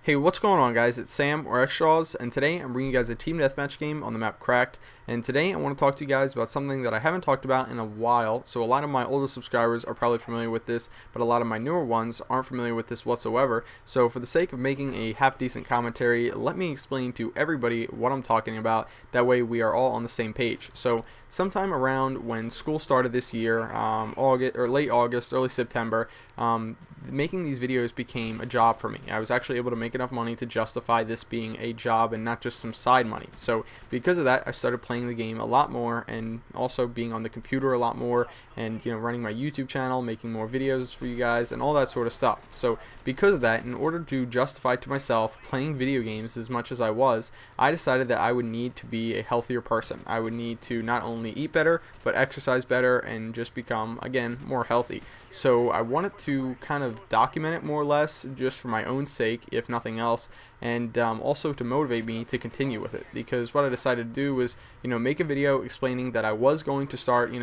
Hey, what's going on, guys? It's Sam or Extras, and today I'm bringing you guys a team deathmatch game on the map Cracked. And today I want to talk to you guys about something that I haven't talked about in a while. So a lot of my older subscribers are probably familiar with this, but a lot of my newer ones aren't familiar with this whatsoever. So for the sake of making a half-decent commentary, let me explain to everybody what I'm talking about. That way we are all on the same page. So sometime around when school started this year, August or late August, early September, making these videos became a job for me. I was actually able to make enough money to justify this being a job and not just some side money. So because of that, I started playing the game a lot more and also being on the computer a lot more and running my YouTube channel, making more videos for you guys and all that sort of stuff. So because of that, in order to justify to myself playing video games as much as I was, I decided that I would need to be a healthier person. I would need to not only eat better but exercise better and just become, again, more healthy. So I wanted to kind of document it more or less just for my own sake, if nothing else, and also to motivate me to continue with it. Because what I decided to do was, make a video explaining that I was going to start,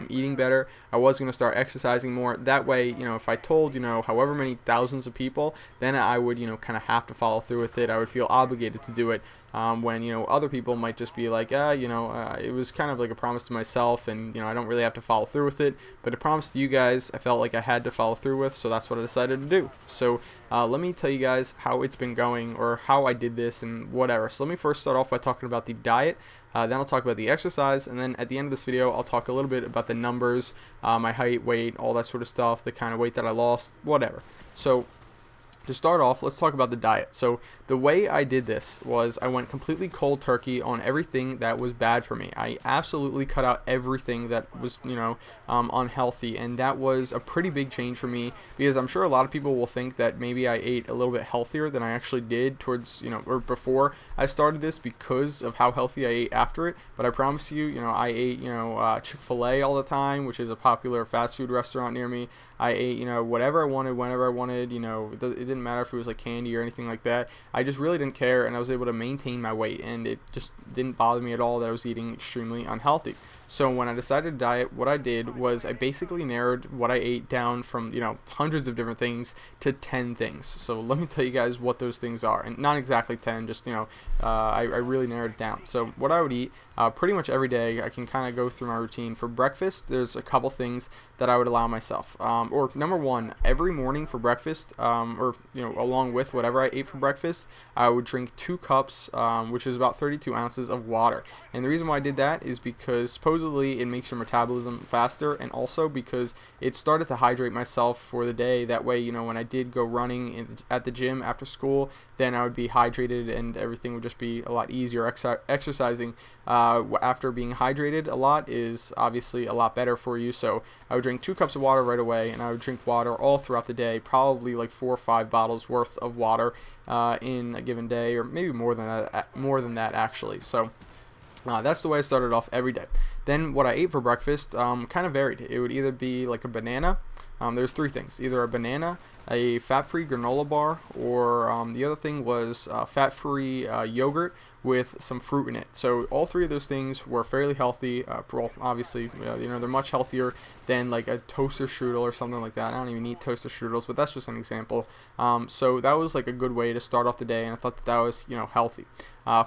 eating better. I was going to start exercising more. That way, if I told, however many thousands of people, then I would, kind of have to follow through with it. I would feel obligated to do it. When other people might just be like, it was kind of like a promise to myself, and I don't really have to follow through with it, but a promise to you guys I felt like I had to follow through with, so that's what I decided to do. So let me tell you guys how it's been going, or how I did this and whatever. So let me first start off by talking about the diet, then I'll talk about the exercise, and then at the end of this video I'll talk a little bit about the numbers, my height, weight, all that sort of stuff, the kind of weight that I lost, whatever. So to start off, let's talk about the diet. So the way I did this was I went completely cold turkey on everything that was bad for me. I absolutely cut out everything that was, unhealthy, and that was a pretty big change for me, because I'm sure a lot of people will think that maybe I ate a little bit healthier than I actually did towards, or before I started this, because of how healthy I ate after it. But I promise you, I ate, Chick-fil-A all the time, which is a popular fast food restaurant near me. I ate, whatever I wanted, whenever I wanted, it didn't matter if it was like candy or anything like that. I just really didn't care, and I was able to maintain my weight, and it just didn't bother me at all that I was eating extremely unhealthy. So when I decided to diet, what I did was I basically narrowed what I ate down from, hundreds of different things to 10 things. So let me tell you guys what those things are. And not exactly 10, just, I really narrowed it down. So what I would eat pretty much every day, I can kind of go through my routine. For breakfast, there's a couple things that I would allow myself. Or number one, every morning for breakfast, along with whatever I ate for breakfast, I would drink 2 cups, which is about 32 ounces of water. And the reason why I did that is because supposedly it makes your metabolism faster, and also because it started to hydrate myself for the day. That way, when I did go running at the gym after school, then I would be hydrated and everything would just be a lot easier. Exercising after being hydrated a lot is obviously a lot better for you. So I would drink 2 cups of water right away, and I would drink water all throughout the day, probably like 4 or 5 bottles worth of water in a given day, or maybe more than that actually. So that's the way I started off every day. Then what I ate for breakfast kind of varied. It would either be like a banana. There's 3 things: either a banana, a fat-free granola bar, or the other thing was fat-free yogurt with some fruit in it. So all 3 of those things were fairly healthy. Well, obviously, they're much healthier than like a toaster strudel or something like that. I don't even eat toaster strudels, but that's just an example. So that was like a good way to start off the day, and I thought that was healthy.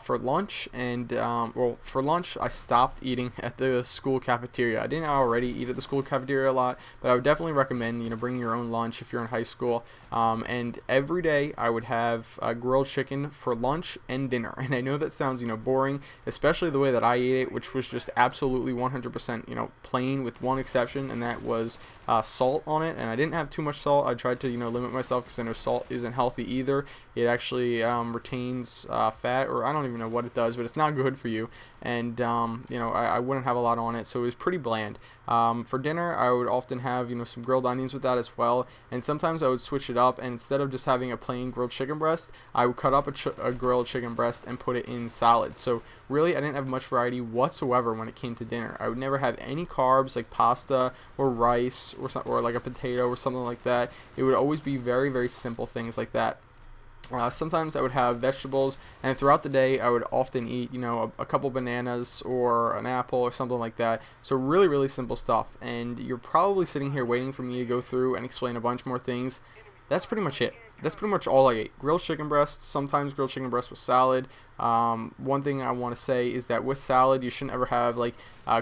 For lunch, and for lunch I stopped eating at the school cafeteria. I didn't already eat at the school cafeteria a lot, but I would definitely recommend bringing your own lunch if you're in high school. And every day I would have grilled chicken for lunch and dinner. And I know that sounds boring, especially the way that I ate it, which was just absolutely 100% plain, with one exception, and that was salt on it. And I didn't have too much salt. I tried to limit myself, because I know salt isn't healthy either. It actually retains fat, or I don't even know what it does, but it's not good for you. And I wouldn't have a lot on it, so it was pretty bland. For dinner, I would often have some grilled onions with that as well, and sometimes I would switch it up, and instead of just having a plain grilled chicken breast, I would cut up a grilled chicken breast and put it in salad. So really, I didn't have much variety whatsoever when it came to dinner. I would never have any carbs like pasta or rice or like a potato or something like that. It would always be very, very simple things like that. Sometimes I would have vegetables, and throughout the day I would often eat a couple bananas or an apple or something like that. So really, really simple stuff. And you're probably sitting here waiting for me to go through and explain a bunch more things. That's pretty much it. that's pretty much all I ate. Grilled chicken breast, sometimes grilled chicken breast with salad. One thing I want to say is that with salad, you shouldn't ever have like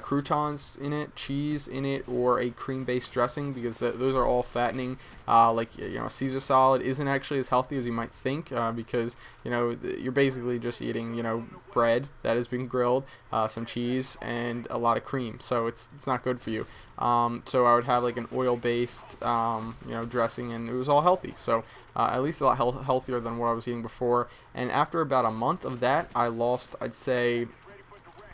croutons in it, cheese in it, or a cream-based dressing, because those are all fattening. Like, you know, a Caesar salad isn't actually as healthy as you might think, because, you know, you're basically just eating, you know, bread that has been grilled, some cheese, and a lot of cream. So it's not good for you. So I would have like an oil-based, you know, dressing, and it was all healthy. So at least a lot healthier than what I was eating before. And after about a month of that, I lost, I'd say,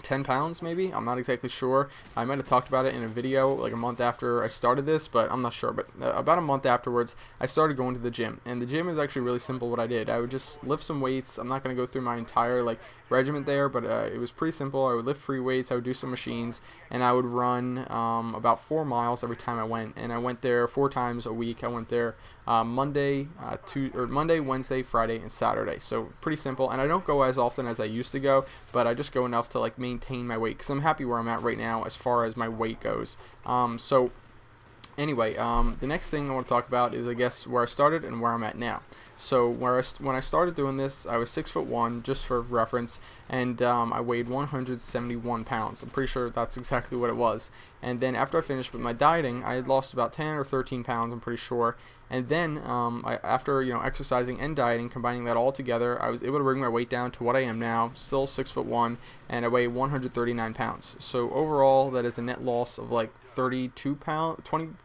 10 pounds maybe. I'm not exactly sure. I might have talked about it in a video like a month after I started this, but I'm not sure. But about a month afterwards, I started going to the gym, and the gym is actually really simple. What I did, I would just lift some weights. I'm not going to go through my entire like regiment there, but it was pretty simple. I would lift free weights, I would do some machines, and I would run about 4 miles every time I went. And I went there 4 times a week. I went there Monday, Wednesday, Friday, and Saturday. So pretty simple. And I don't go as often as I used to go, but I just go enough to like maintain my weight, because I'm happy where I'm at right now as far as my weight goes. So anyway, the next thing I want to talk about is, I guess, where I started and where I'm at now. So when I started doing this, I was 6'1", just for reference, and I weighed 171 pounds. I'm pretty sure that's exactly what it was. And then after I finished with my dieting, I had lost about 10 or 13 pounds, I'm pretty sure. And then after, you know, exercising and dieting, combining that all together, I was able to bring my weight down to what I am now, still 6'1", and I weigh 139 pounds. So overall, that is a net loss of like 32 pounds,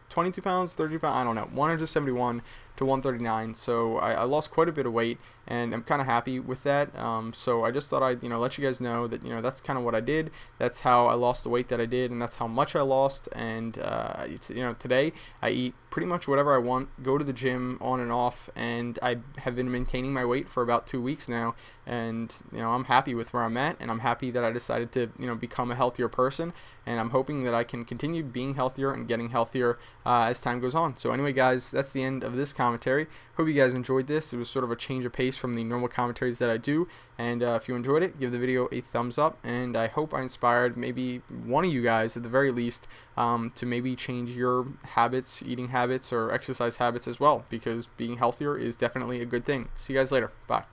22 pounds, 30 pounds, I don't know, 171 to 139. So I lost quite a bit of weight, and I'm kind of happy with that. So I just thought I'd, you know, let you guys know that, you know, that's kind of what I did. That's how I lost the weight that I did, and that's how much I lost. And you know, today I eat pretty much whatever I want, go to the gym on and off, and I have been maintaining my weight for about 2 weeks now. And, you know, I'm happy with where I'm at, and I'm happy that I decided to, you know, become a healthier person, and I'm hoping that I can continue being healthier and getting healthier as time goes on. So anyway, guys, that's the end of this commentary. Hope you guys enjoyed this. It was sort of a change of pace from the normal commentaries that I do, and if you enjoyed it, give the video a thumbs up, and I hope I inspired maybe one of you guys at the very least to maybe change your habits, eating habits, or exercise habits as well, because being healthier is definitely a good thing. See you guys later. Bye.